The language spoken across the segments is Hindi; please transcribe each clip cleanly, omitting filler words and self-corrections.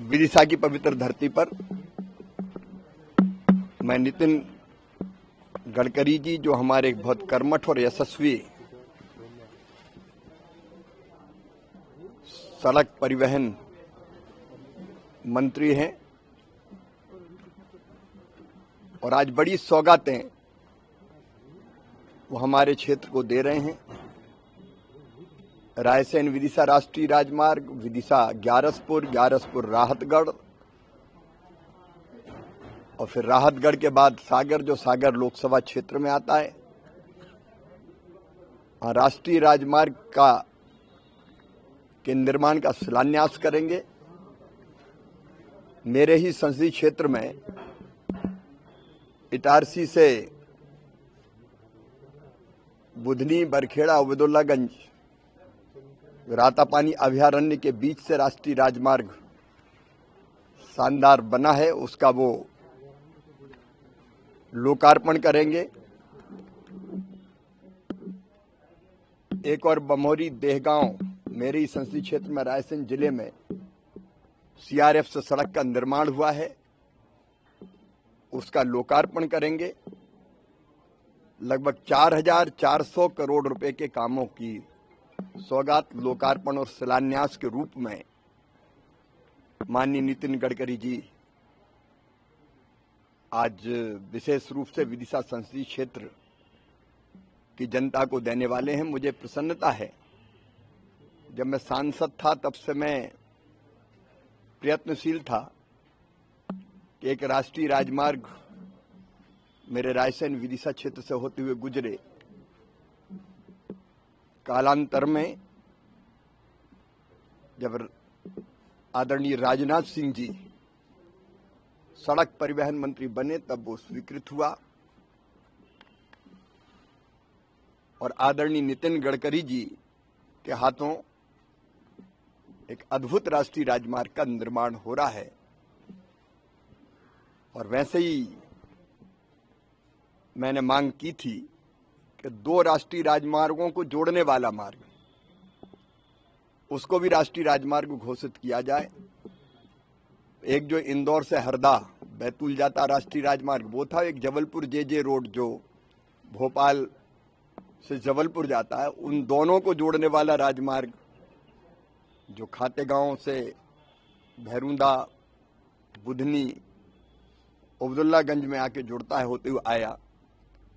विदिशा की पवित्र धरती पर मैं नितिन गडकरी जी, जो हमारे बहुत कर्मठ और यशस्वी सड़क परिवहन मंत्री हैं, और आज बड़ी सौगातें वो हमारे क्षेत्र को दे रहे हैं। रायसेन विदिशा राष्ट्रीय राजमार्ग, विदिशा ग्यारसपुर, ग्यारसपुर राहतगढ़, और फिर राहतगढ़ के बाद सागर, जो सागर लोकसभा क्षेत्र में आता है। राष्ट्रीय राजमार्ग के निर्माण का शिलान्यास करेंगे। मेरे ही संसदीय क्षेत्र में इटारसी से बुधनी, बरखेड़ा, उबैदुल्लागंज, रातापानी अभयारण्य के बीच से राष्ट्रीय राजमार्ग शानदार बना है, उसका वो लोकार्पण करेंगे। एक और बमोरी देहगांव, मेरे ही संसदीय क्षेत्र में रायसेन जिले में सीआरएफ से सड़क का निर्माण हुआ है, उसका लोकार्पण करेंगे। लगभग 4,400 करोड़ रुपए के कामों की सौगात, लोकार्पण और शिलान्यास के रूप में माननीय नितिन गडकरी जी आज विशेष रूप से विदिशा संसदीय क्षेत्र की जनता को देने वाले हैं। मुझे प्रसन्नता है, जब मैं सांसद था तब से मैं प्रयत्नशील था कि एक राष्ट्रीय राजमार्ग मेरे रायसेन विदिशा क्षेत्र से होते हुए गुजरे। कालांतर में जब आदरणीय राजनाथ सिंह जी सड़क परिवहन मंत्री बने तब वो स्वीकृत हुआ, और आदरणीय नितिन गडकरी जी के हाथों एक अद्भुत राष्ट्रीय राजमार्ग का निर्माण हो रहा है। और वैसे ही मैंने मांग की थी कि 2 राष्ट्रीय राजमार्गों को जोड़ने वाला मार्ग, उसको भी राष्ट्रीय राजमार्ग घोषित किया जाए। एक जो इंदौर से हरदा बैतूल जाता राष्ट्रीय राजमार्ग वो था, एक जबलपुर जे रोड जो भोपाल से जबलपुर जाता है, उन दोनों को जोड़ने वाला राजमार्ग जो खातेगांव से भैरूंदा, बुधनी, उबैदुल्लागंज में आके जुड़ता है होते हुए आया,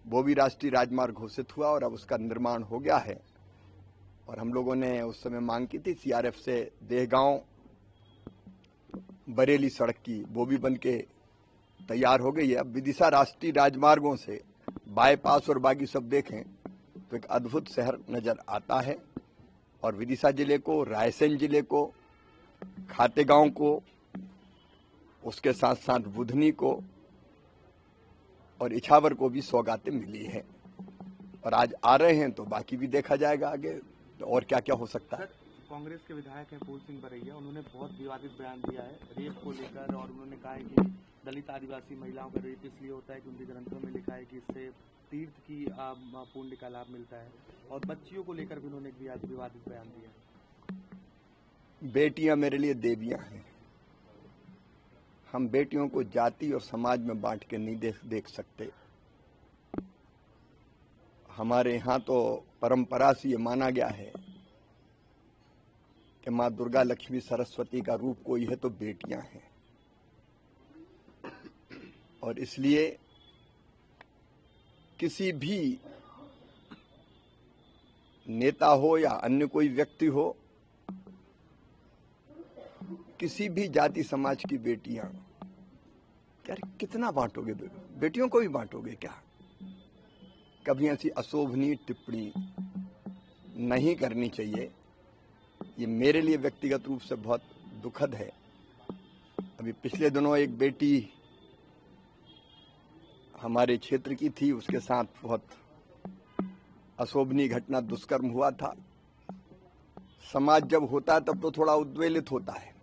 वो भी राष्ट्रीय राजमार्ग घोषित हुआ और अब उसका निर्माण हो गया है। और हम लोगों ने उस समय मांग की थी सीआरएफ से देहगांव बरेली सड़क की, वो भी बन के तैयार हो गई है। अब विदिशा राष्ट्रीय राजमार्गों से बाईपास और बाकी सब देखें तो एक अद्भुत शहर नजर आता है। और विदिशा जिले को, रायसेन जिले को, खातेगांव को, उसके साथ साथ बुधनी को और इछावर को भी सौगातें मिली है। और आज आ रहे हैं तो बाकी भी देखा जाएगा आगे तो और क्या क्या हो सकता है। कांग्रेस के विधायक हैं फूल सिंह बरैया, उन्होंने बहुत विवादित बयान दिया है रेप को लेकर, और उन्होंने कहा है कि दलित आदिवासी महिलाओं का रेप इसलिए होता है कि उनके ग्रंथों में लिखा है कि इससे तीर्थ की पुण्य का लाभ मिलता है, और बच्चियों को लेकर भी उन्होंने एक विवादित बयान दिया। बेटियां मेरे लिए देवियां हैं। हम बेटियों को जाति और समाज में बांट के नहीं देख सकते। हमारे यहाँ तो परंपरा से ये माना गया है कि माँ दुर्गा, लक्ष्मी, सरस्वती का रूप कोई है तो बेटियां हैं। और इसलिए किसी भी नेता हो या अन्य कोई व्यक्ति हो, किसी भी जाति समाज की बेटियां, यार कितना बांटोगे, बेटियों को भी बांटोगे क्या? कभी ऐसी अशोभनीय टिप्पणी नहीं करनी चाहिए। ये मेरे लिए व्यक्तिगत रूप से बहुत दुखद है। अभी पिछले दिनों एक बेटी हमारे क्षेत्र की थी, उसके साथ बहुत अशोभनीय घटना, दुष्कर्म हुआ था। समाज जब होता है तब तो थोड़ा उद्वेलित होता है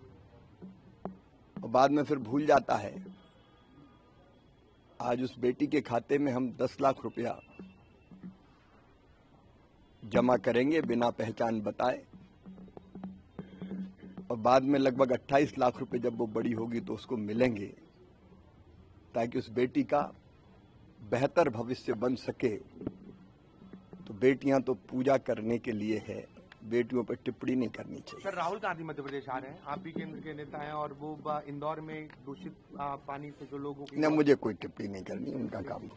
और बाद में फिर भूल जाता है। आज उस बेटी के खाते में हम 10 लाख रुपया जमा करेंगे बिना पहचान बताए। और बाद में लगभग 28 लाख रुपए जब वो बड़ी होगी तो उसको मिलेंगे, ताकि उस बेटी का बेहतर भविष्य बन सके। तो बेटियां तो पूजा करने के लिए है, बेटियों पर टिप्पणी नहीं करनी चाहिए। सर, राहुल गांधी मध्य प्रदेश आ रहे हैं, आप भी केंद्र के नेता हैं, और वो इंदौर में दूषित पानी से जो लोगों की न, मुझे कोई टिप्पणी नहीं करनी, उनका काम।